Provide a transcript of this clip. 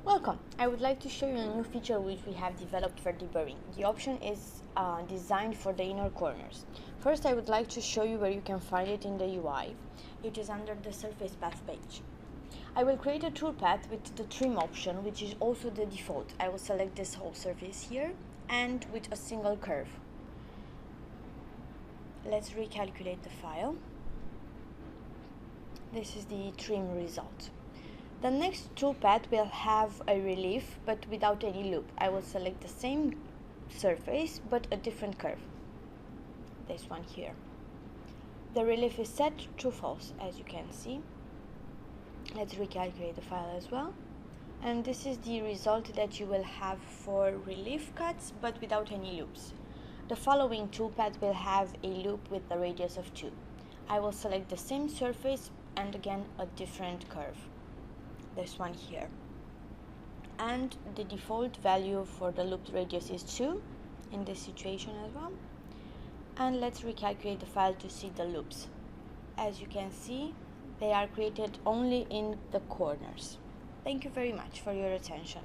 Welcome! I would like to show you a new feature which we have developed for deburring. The option is designed for the inner corners. First, I would like to show you where you can find it in the UI. It is under the surface path page. I will create a toolpath with the trim option, which is also the default. I will select this whole surface here and with a single curve. Let's recalculate the file. This is the trim result. The next toolpath will have a relief but without any loop. I will select the same surface but a different curve. This one here. The relief is set to false, as you can see. Let's recalculate the file as well. And this is the result that you will have for relief cuts but without any loops. The following toolpath will have a loop with the radius of 2. I will select the same surface and again a different curve. This one here, and the default value for the loop radius is 2 in this situation as well. And let's recalculate the file to see the loops. As you can see, they are created only in the corners. Thank you very much for your attention.